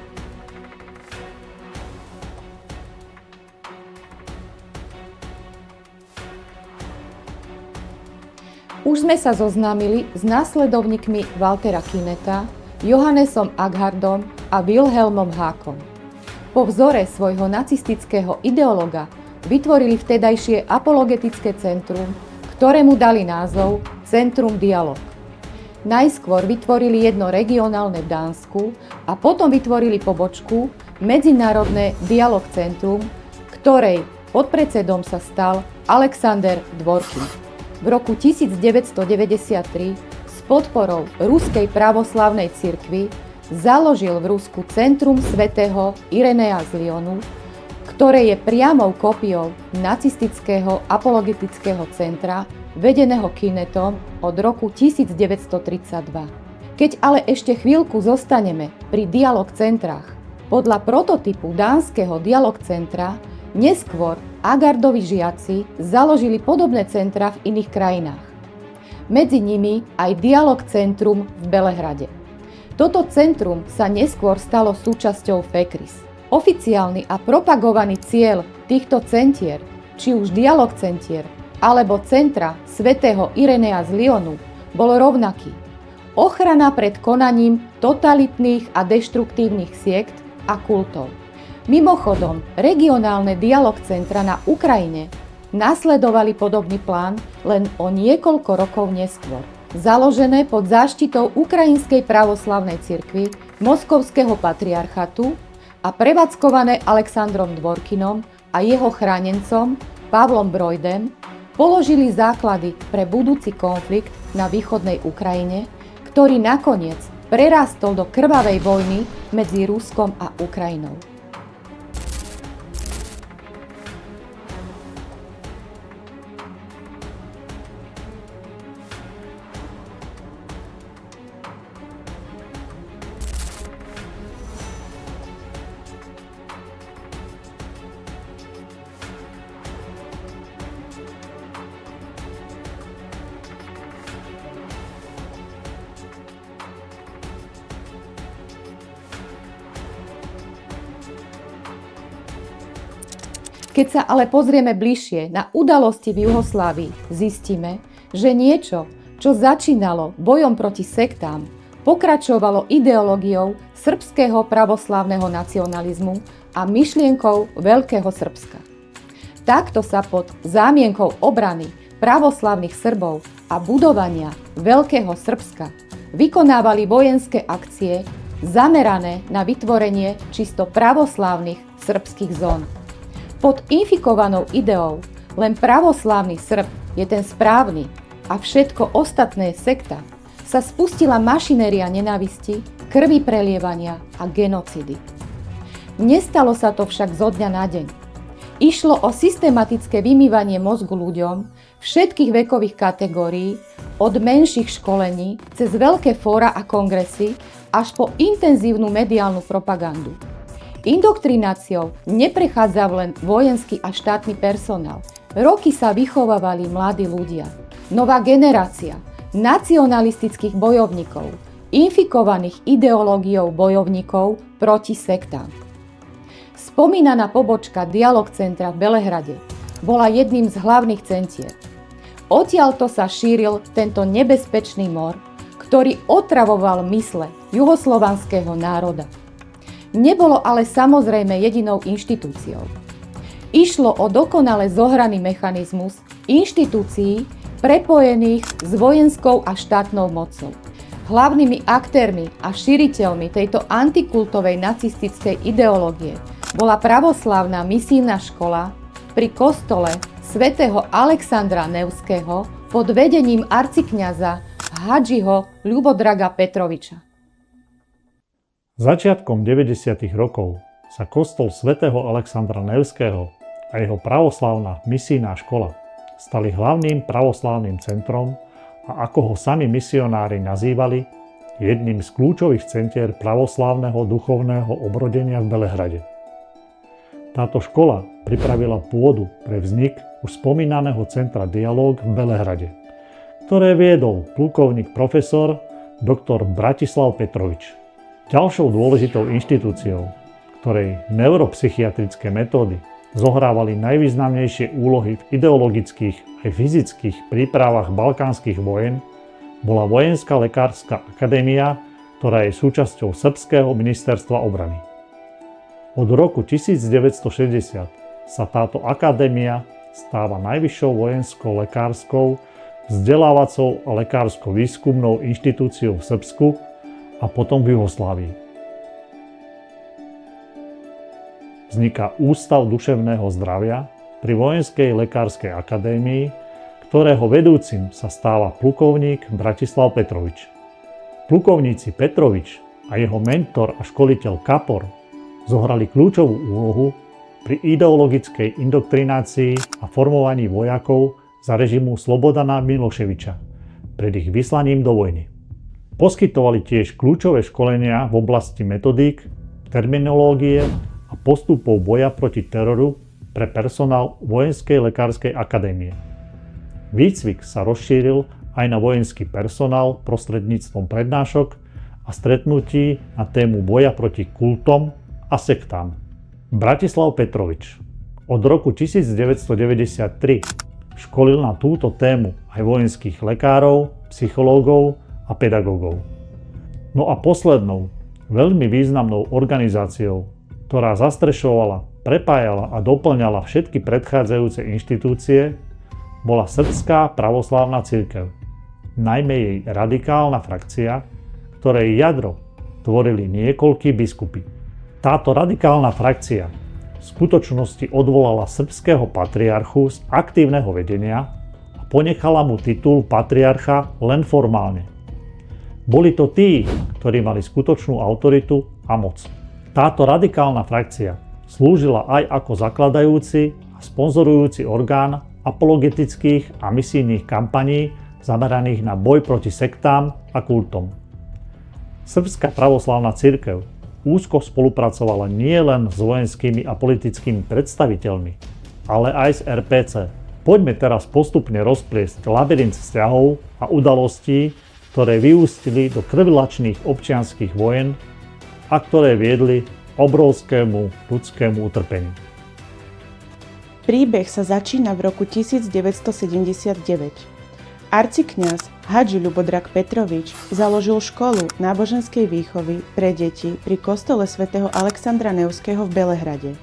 Už sme sa zoznámili s následovníkmi Waltera Künnetha, Johannesom Agardom a Wilhelmom Hackom. Po vzore svojho nacistického ideológa vytvorili vtedajšie apologetické centrum, ktorému dali názov Centrum Dialog. Najskôr vytvorili jedno regionálne v Dánsku a potom vytvorili pobočku Medzinárodné Dialog Centrum, ktorej podpredsedom sa stal Alexander Dworkin. V roku 1993 s podporou Ruskej pravoslavnej cirkvi založil v Rusku Centrum svätého Irenea z Lyonu, ktoré je priamou kópiou nacistického apologetického centra vedeného Künnethom od roku 1932. Keď ale ešte chvíľku zostaneme pri dialog centrách, podľa prototypu dánskeho dialog centra neskôr Agardovi žiaci založili podobné centra v iných krajinách. Medzi nimi aj dialog centrum v Belehrade. Toto centrum sa neskôr stalo súčasťou FEKRIS. Oficiálny a propagovaný cieľ týchto centier, či už dialog centier alebo centra svätého Irenea z Lyonu, bol rovnaký. Ochrana pred konaním totalitných a deštruktívnych siekt a kultov. Mimochodom, regionálne dialog centra na Ukrajine nasledovali podobný plán len o niekoľko rokov neskôr. Založené pod záštitou Ukrajinskej pravoslavnej cirkvi, Moskovského patriarchatu a prevádzkované Alexandrom Dworkinom a jeho chránencom Pavlom Brojdem, položili základy pre budúci konflikt na východnej Ukrajine, ktorý nakoniec prerastol do krvavej vojny medzi Ruskom a Ukrajinou. Keď sa ale pozrieme bližšie na udalosti v Juhoslávii, zistíme, že niečo, čo začínalo bojom proti sektám, pokračovalo ideológiou srbského pravoslávneho nacionalizmu a myšlienkou Veľkého Srbska. Takto sa pod zámienkou obrany pravoslávnych Srbov a budovania Veľkého Srbska vykonávali vojenské akcie zamerané na vytvorenie čisto pravoslávnych srbských zón. Pod infikovanou ideou len pravoslávny Srb je ten správny a všetko ostatné je sekta, sa spustila mašinéria nenávisti, krvi prelievania a genocídy. Nestalo sa to však zo dňa na deň. Išlo o systematické vymývanie mozgu ľuďom všetkých vekových kategórií, od menších školení cez veľké fóra a kongresy až po intenzívnu mediálnu propagandu. Indoktrináciou neprechádzal len vojenský a štátny personál. Roky sa vychovávali mladí ľudia. Nová generácia nacionalistických bojovníkov, infikovaných ideológiou bojovníkov proti sektám. Spomínaná pobočka Dialog centra v Belehrade bola jedným z hlavných centier. Odtiaľto sa šíril tento nebezpečný mor, ktorý otravoval mysle juhoslovanského národa. Nebolo ale samozrejme jedinou inštitúciou. Išlo o dokonale zohraný mechanizmus inštitúcií prepojených s vojenskou a štátnou mocou. Hlavnými aktérmi a šíriteľmi tejto antikultovej nacistickej ideológie bola pravoslávna misijná škola pri kostole svätého Alexandra Nevského pod vedením arcikňaza Hadžiho Ľubodraga Petroviča. Začiatkom 90. rokov sa kostol svätého Alexandra Nevského a jeho pravoslávna misijná škola stali hlavným pravoslávnym centrom a ako ho sami misionári nazývali, jedným z kľúčových centier pravoslávneho duchovného obrodenia v Belehrade. Táto škola pripravila pôdu pre vznik už spomínaného centra Dialóg v Belehrade, ktoré viedol plukovník profesor dr. Bratislav Petrovič. Ďalšou dôležitou inštitúciou, ktorej neuropsychiatrické metódy zohrávali najvýznamnejšie úlohy v ideologických aj fyzických prípravách balkánskych vojen, bola Vojenská lekárska akadémia, ktorá je súčasťou Srbského ministerstva obrany. Od roku 1960 sa táto akadémia stáva najvyššou vojenskou lekárskou, vzdelávacou a lekársko-výskumnou inštitúciou v Srbsku a potom v Juhoslávii. Vzniká Ústav duševného zdravia pri Vojenskej lekárskej akadémii, ktorého vedúcim sa stáva plukovník Bratislav Petrovič. Plukovníci Petrovič a jeho mentor a školiteľ Kapor zohrali kľúčovú úlohu pri ideologickej indoktrinácii a formovaní vojakov za režimu Slobodana Miloševiča pred ich vyslaním do vojny. Poskytovali tiež kľúčové školenia v oblasti metodík, terminológie a postupov boja proti teroru pre personál Vojenskej lekárskej akadémie. Výcvik sa rozšíril aj na vojenský personál prostredníctvom prednášok a stretnutí na tému boja proti kultom a sektám. Bratislav Petrovič od roku 1993 školil na túto tému aj vojenských lekárov, psychológov a pedagógov. No a poslednou, veľmi významnou organizáciou, ktorá zastrešovala, prepájala a doplňala všetky predchádzajúce inštitúcie, bola Srbská pravoslávna cirkev, najmä jej radikálna frakcia, ktorej jadro tvorili niekoľkí biskupy. Táto radikálna frakcia v skutočnosti odvolala srbského patriarchu z aktívneho vedenia a ponechala mu titul patriarcha len formálne. Boli to tí, ktorí mali skutočnú autoritu a moc. Táto radikálna frakcia slúžila aj ako zakladajúci a sponzorujúci orgán apologetických a misijných kampaní zameraných na boj proti sektám a kultom. Srbská pravoslávna cirkev úzko spolupracovala nielen s vojenskými a politickými predstaviteľmi, ale aj s RPC. Poďme teraz postupne rozpliesť labyrint vzťahov a udalostí, ktoré vyústili do krvilačných občianskych vojen a ktoré viedli obrovskému ľudskému utrpeniu. Príbeh sa začína v roku 1979. Arcikňaz Hadži Ľubodrak Petrovič založil školu náboženskej výchovy pre deti pri kostole svätého Alexandra Nevského v Belehrade.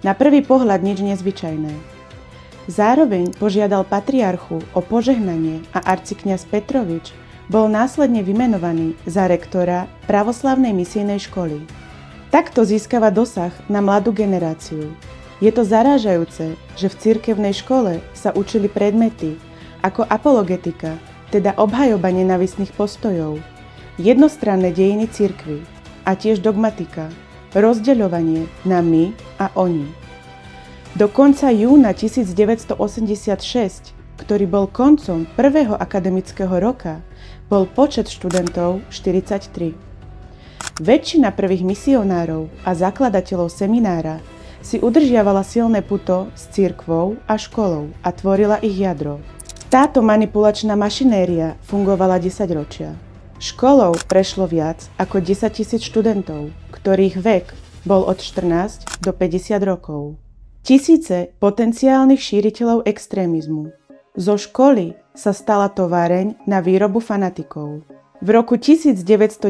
Na prvý pohľad nič nezvyčajné. Zároveň požiadal patriarchu o požehnanie a arcikňaz Petrovič bol následne vymenovaný za rektora pravoslavnej misijnej školy. Takto získava dosah na mladú generáciu. Je to zarážajúce, že v cirkevnej škole sa učili predmety ako apologetika, teda obhajoba nenávistných postojov, jednostranné dejiny cirkvi a tiež dogmatika, rozdeľovanie na my a oni. Do konca júna 1986, ktorý bol koncom prvého akademického roka, bol počet študentov 43. Väčšina prvých misionárov a zakladateľov seminára si udržiavala silné puto s cirkvou a školou a tvorila ich jadro. Táto manipulačná mašinéria fungovala 10 ročia. Školou prešlo viac ako 10 000 študentov, ktorých vek bol od 14 do 50 rokov. Tisíce potenciálnych šíriteľov extrémizmu. Zo školy sa stala továreň na výrobu fanatikov. V roku 1990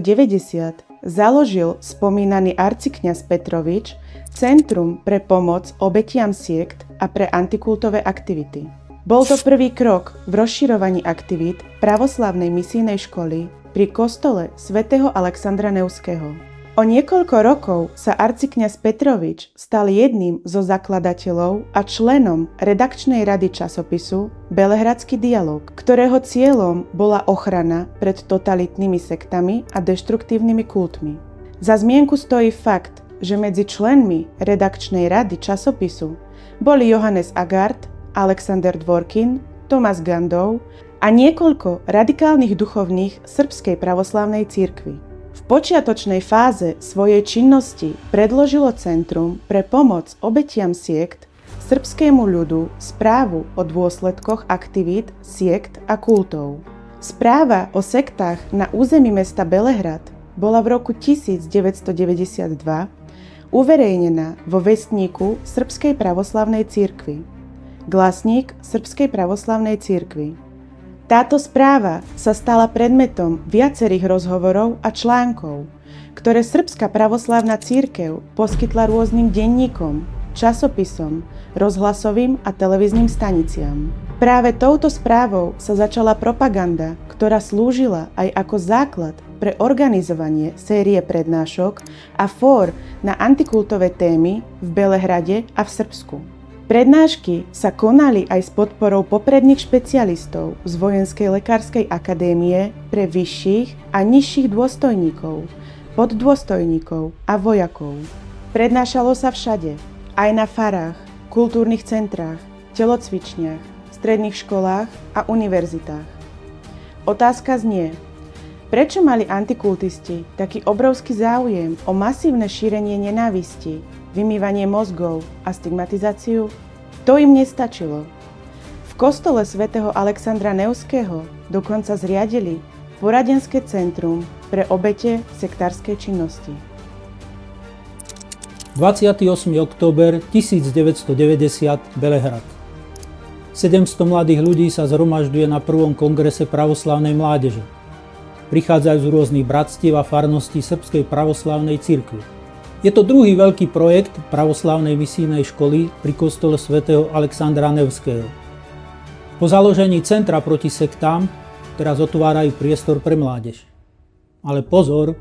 založil spomínaný arcikňaz Petrovič Centrum pre pomoc obetiam siekt a pre antikultové aktivity. Bol to prvý krok v rozširovaní aktivít pravoslavnej misijnej školy pri kostole svätého Alexandra Nevského. O niekoľko rokov sa arcikňaz Petrovič stal jedným zo zakladateľov a členom redakčnej rady časopisu Belehradský dialog, ktorého cieľom bola ochrana pred totalitnými sektami a deštruktívnymi kultmi. Za zmienku stojí fakt, že medzi členmi redakčnej rady časopisu boli Johannes Agard, Alexander Dvorkin, Tomas Gandov a niekoľko radikálnych duchovných srbskej pravoslavnej cirkvi. V počiatočnej fáze svojej činnosti predložilo Centrum pre pomoc obetiam siekt srbskému ľudu správu o dôsledkoch aktivít siekt a kultov. Správa o sektách na území mesta Belehrad bola v roku 1992 uverejnená vo vestníku Srbskej pravoslavnej cirkvi. Glasník Srbskej pravoslavnej cirkvi. Táto správa sa stala predmetom viacerých rozhovorov a článkov, ktoré Srbská pravoslavná cirkev poskytla rôznym denníkom, časopisom, rozhlasovým a televíznym staniciam. Práve touto správou sa začala propaganda, ktorá slúžila aj ako základ pre organizovanie série prednášok a fór na antikultové témy v Belehrade a v Srbsku. Prednášky sa konali aj s podporou popredných špecialistov z Vojenskej lekárskej akadémie pre vyšších a nižších dôstojníkov, poddôstojníkov a vojakov. Prednášalo sa všade, aj na farách, kultúrnych centrách, telocvičniach, stredných školách a univerzitách. Otázka znie, prečo mali antikultisti taký obrovský záujem o masívne šírenie nenávisti, vymývanie mozgov a stigmatizáciu? To im nestačilo. V kostole svätého Alexandra Nevského dokonca zriadili poradenské centrum pre obete sektárskej činnosti. 28. október 1990 Belehrad. 700 mladých ľudí sa zhromažďuje na prvom kongrese pravoslavnej mládeže. Prichádzajú z rôznych bratstiev a farností Srbskej pravoslavnej cirkvi. Je to druhý veľký projekt pravoslavnej misijnej školy pri kostole svätého Alexandra Nevského. Po založení Centra proti sektám teraz otvárajú priestor pre mládež. Ale pozor,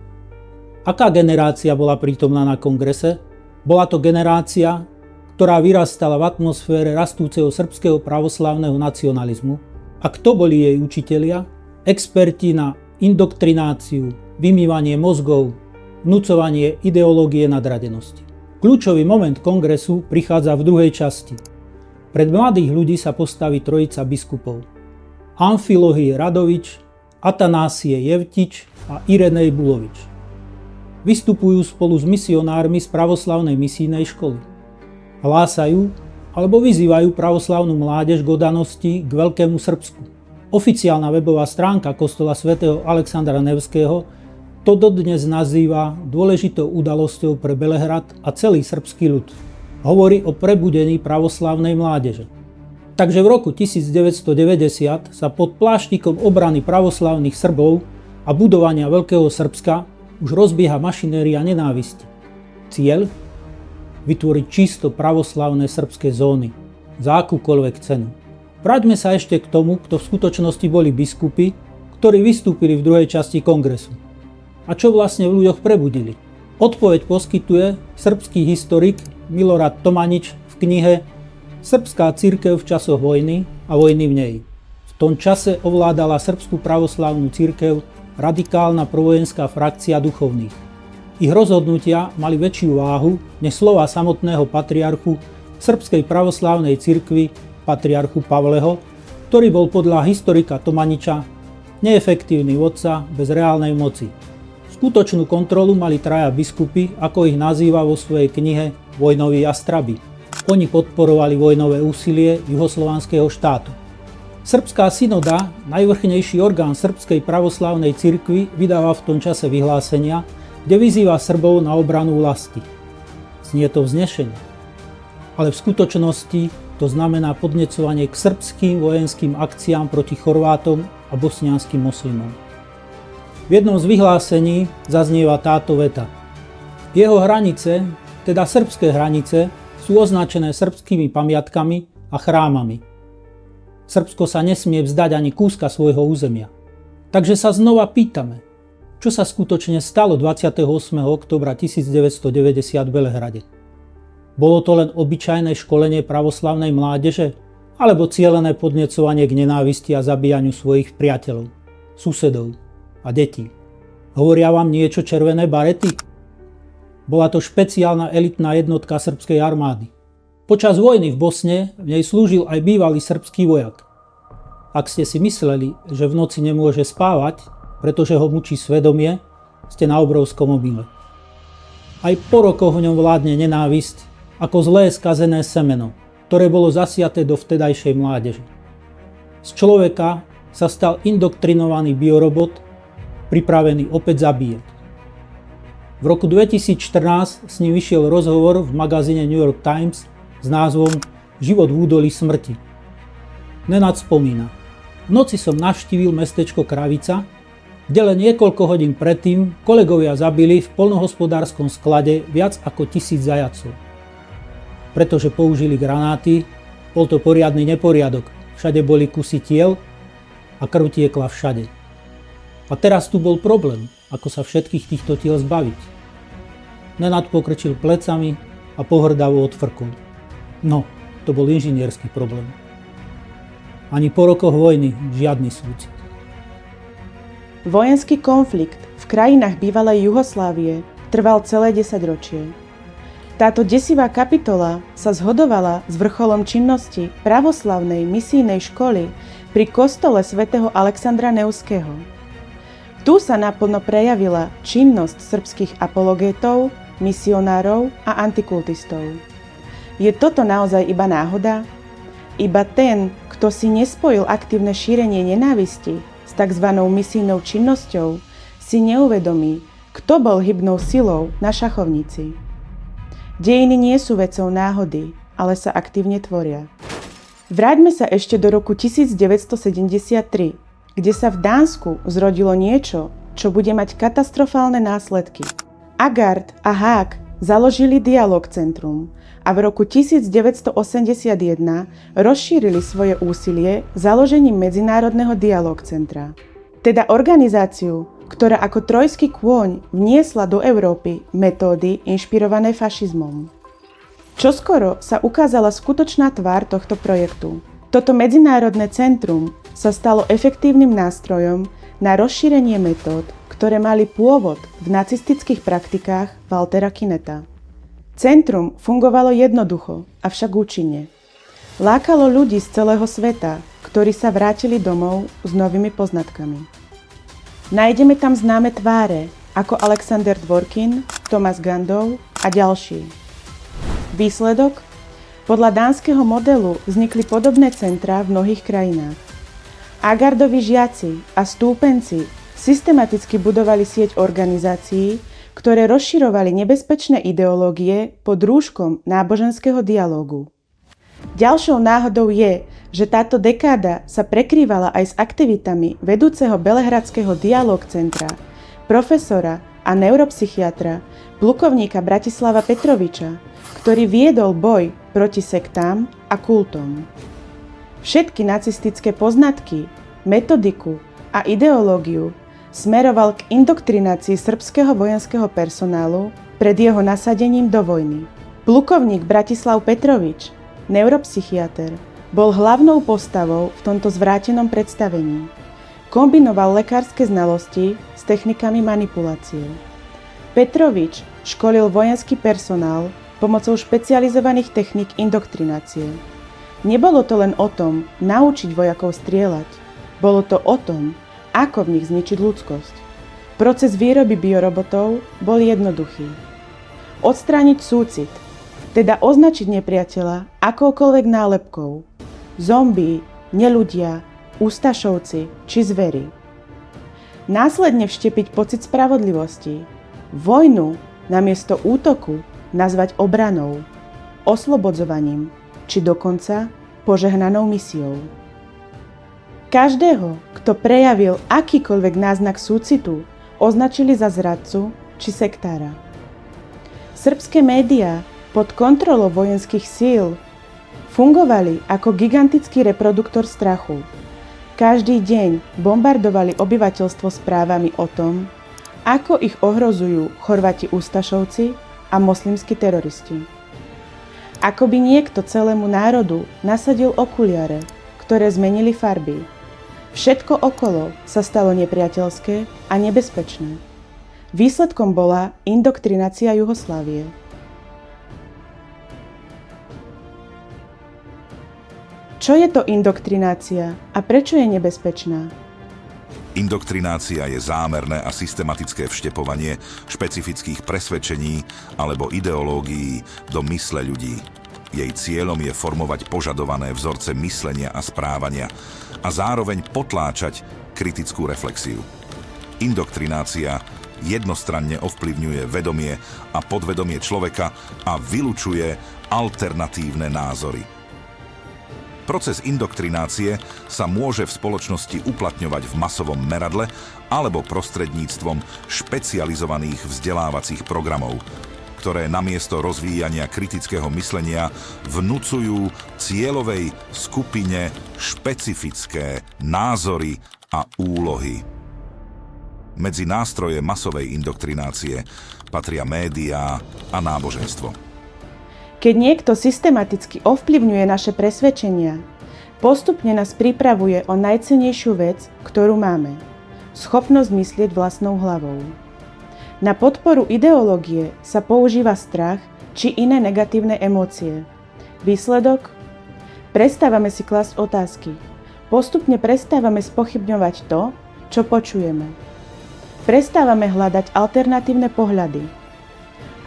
aká generácia bola prítomná na kongrese? Bola to generácia, ktorá vyrastala v atmosfére rastúceho srbského pravoslavného nacionalizmu. A kto boli jej učitelia? Experti na indoktrináciu, vymývanie mozgov, vnucovanie ideológie nadradenosti. Kľúčový moment kongresu prichádza v druhej časti. Pred mladých ľudí sa postaví trojica biskupov. Amfilohije Radovič, Atanásie Jevtič a Irenej Bulovič. Vystupujú spolu s misionármi z pravoslavnej misijnej školy. Hlásajú alebo vyzývajú pravoslavnú mládež k oddanosti k Veľkému Srbsku. Oficiálna webová stránka kostola svätého Alexandra Nevského to dodnes nazýva dôležitou udalosťou pre Belehrad a celý srbský ľud. hovorí o prebudení pravoslavnej mládeže. Takže v roku 1990 sa pod pláštikom obrany pravoslavných Srbov a budovania Veľkého Srbska už rozbieha mašinéria nenávisti. Cieľ? Vytvoriť čisto pravoslavné srbské zóny za akúkoľvek cenu. Vráťme sa ešte k tomu, kto v skutočnosti boli biskupy, ktorí vystúpili v druhej časti kongresu. A čo vlastne v ľuďoch prebudili? Odpoveď poskytuje srbský historik Milorad Tomanič v knihe Srbská cirkev v časoch vojny a vojny v nej. V tom čase ovládala srbskú pravoslavnú cirkev radikálna provojenská frakcia duchovných. Ich rozhodnutia mali väčšiu váhu než slova samotného patriarchu srbskej pravoslavnej cirkvi patriarchu Pavleho, ktorý bol podľa historika Tomaniča neefektívny vodca bez reálnej moci. Skutočnú kontrolu mali traja biskupy, ako ich nazýva vo svojej knihe Vojnoví jastrabi. Oni podporovali vojnové úsilie juhoslovanského štátu. Srbská synoda, najvrchnejší orgán srbskej pravoslavnej cirkvi, vydáva v tom čase vyhlásenia, kde vyzýva Srbov na obranu vlasti. Znie to vznešene, ale v skutočnosti to znamená podnecovanie k srbským vojenským akciám proti Chorvátom a bosnianskym moslimom. V jednom z vyhlásení zaznieva táto veta. Jeho hranice, teda srbské hranice, sú označené srbskými pamiatkami a chrámami. Srbsko sa nesmie vzdať ani kúska svojho územia. Takže sa znova pýtame, čo sa skutočne stalo 28. októbra 1990 v Belehrade. Bolo to len obyčajné školenie pravoslavnej mládeže, alebo cielené podnecovanie k nenávisti a zabíjaniu svojich priateľov, susedov a detí? Hovoria vám niečo červené barety? Bola to špeciálna elitná jednotka srbskej armády. Počas vojny v Bosne v nej slúžil aj bývalý srbský vojak. Ak ste si mysleli, že v noci nemôže spávať, pretože ho mučí svedomie, ste na obrovskom omyle. Aj po rokoch v ňom vládne nenávisť ako zlé skazené semeno, ktoré bolo zasiaté do vtedajšej mládeže. Z človeka sa stal indoktrinovaný biorobot, pripravený opäť zabíjať. V roku 2014 s ním vyšiel rozhovor v magazíne New York Times s názvom Život v údolí smrti. Nenad spomína. V noci som navštívil mestečko Kravica, kde len niekoľko hodín predtým kolegovia zabili v poľnohospodárskom sklade viac ako 1000 zajacov. Pretože použili granáty, bol to poriadny neporiadok. Všade boli kusy tiel a krv tiekla všade. A teraz tu bol problém, ako sa všetkých týchto tiel zbaviť. Nenad pokrčil plecami a pohrdavo odfrkol. No, to bol inžinierský problém. Ani po rokoch vojny žiadny súcit. Vojenský konflikt v krajinách bývalej Juhoslávie trval celé 10 ročie. Táto desivá kapitola sa zhodovala s vrcholom činnosti pravoslavnej misijnej školy pri kostole svätého Alexandra Nevského. Tu sa naplno prejavila činnosť srbských apologétov, misionárov a antikultistov. Je toto naozaj iba náhoda? Iba ten, kto si nespojil aktívne šírenie nenávisti s tzv. Misijnou činnosťou, si neuvedomí, kto bol hybnou silou na šachovnici. Dejiny nie sú vecou náhody, ale sa aktívne tvoria. Vráťme sa ešte do roku 1973, kde sa v Dánsku zrodilo niečo, čo bude mať katastrofálne následky. Agard a Haag založili Dialog Centrum a v roku 1981 rozšírili svoje úsilie založením Medzinárodného Dialog Centra. Teda organizáciu, ktorá ako trojský kôň vniesla do Európy metódy inšpirované fašizmom. Čoskoro sa ukázala skutočná tvár tohto projektu. Toto medzinárodné centrum sa stalo efektívnym nástrojom na rozšírenie metód, ktoré mali pôvod v nacistických praktikách Waltera Kineta. Centrum fungovalo jednoducho, avšak účinne. Lákalo ľudí z celého sveta, ktorí sa vrátili domov s novými poznatkami. Nájdeme tam známe tváre, ako Alexander Dvorkin, Thomas Gandov a ďalší. Výsledok? Podľa dánskeho modelu vznikli podobné centrá v mnohých krajinách. Agardovi žiaci a stúpenci systematicky budovali sieť organizácií, ktoré rozširovali nebezpečné ideológie pod rúškom náboženského dialógu. Ďalšou náhodou je, že táto dekáda sa prekrývala aj s aktivitami vedúceho Belehradského dialóg centra, profesora a neuropsychiatra, plukovníka Bratislava Petroviča, ktorý viedol boj proti sektám a kultom. Všetky nacistické poznatky, metodiku a ideológiu smeroval k indoktrinácii srbského vojenského personálu pred jeho nasadením do vojny. Plukovník Bratislav Petrovič, neuropsychiater, bol hlavnou postavou v tomto zvrátenom predstavení. Kombinoval lekárske znalosti s technikami manipulácie. Petrovič školil vojenský personál pomocou špecializovaných techník indoktrinácie. Nebolo to len o tom naučiť vojakov strieľať, bolo to o tom, ako v nich zničiť ľudskosť. Proces výroby biorobotov bol jednoduchý. Odstrániť súcit, teda označiť nepriateľa akoukoľvek nálepkou. Zombie, neľudia, ústašovci či zveri. Následne vštepiť pocit spravodlivosti. Vojnu namiesto útoku nazvať obranou, oslobodzovaním či dokonca požehnanou misiou. Každého, kto prejavil akýkoľvek náznak súcitu, označili za zradcu či sektára. Srbské médiá pod kontrolou vojenských síl fungovali ako gigantický reproduktor strachu. Každý deň bombardovali obyvateľstvo správami o tom, ako ich ohrozujú Chorváti ústašovci a moslimskí teroristi. Ako by niekto celému národu nasadil okuliare, ktoré zmenili farby. Všetko okolo sa stalo nepriateľské a nebezpečné. Výsledkom bola indoktrinácia Juhoslávie. Čo je to indoktrinácia a prečo je nebezpečná? Indoktrinácia je zámerné a systematické vštepovanie špecifických presvedčení alebo ideológií do mysle ľudí. Jej cieľom je formovať požadované vzorce myslenia a správania a zároveň potláčať kritickú reflexiu. Indoktrinácia jednostranne ovplyvňuje vedomie a podvedomie človeka a vylučuje alternatívne názory. Proces indoktrinácie sa môže v spoločnosti uplatňovať v masovom meradle alebo prostredníctvom špecializovaných vzdelávacích programov, ktoré namiesto rozvíjania kritického myslenia vnucujú cieľovej skupine špecifické názory a úlohy. Medzi nástroje masovej indoktrinácie patria médiá a náboženstvo. Keď niekto systematicky ovplyvňuje naše presvedčenia, postupne nás pripravuje o najcennejšiu vec, ktorú máme. Schopnosť myslieť vlastnou hlavou. Na podporu ideológie sa používa strach či iné negatívne emócie. Výsledok? Prestávame si klasť otázky. Postupne prestávame spochybňovať to, čo počujeme. Prestávame hľadať alternatívne pohľady.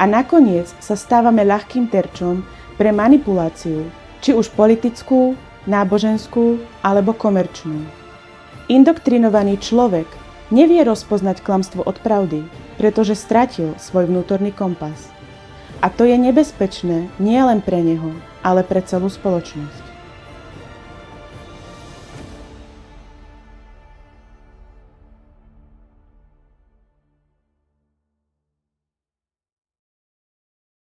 A nakoniec sa stávame ľahkým terčom pre manipuláciu, či už politickú, náboženskú alebo komerčnú. Indoktrinovaný človek nevie rozpoznať klamstvo od pravdy, pretože stratil svoj vnútorný kompas. A to je nebezpečné nie len pre neho, ale pre celú spoločnosť.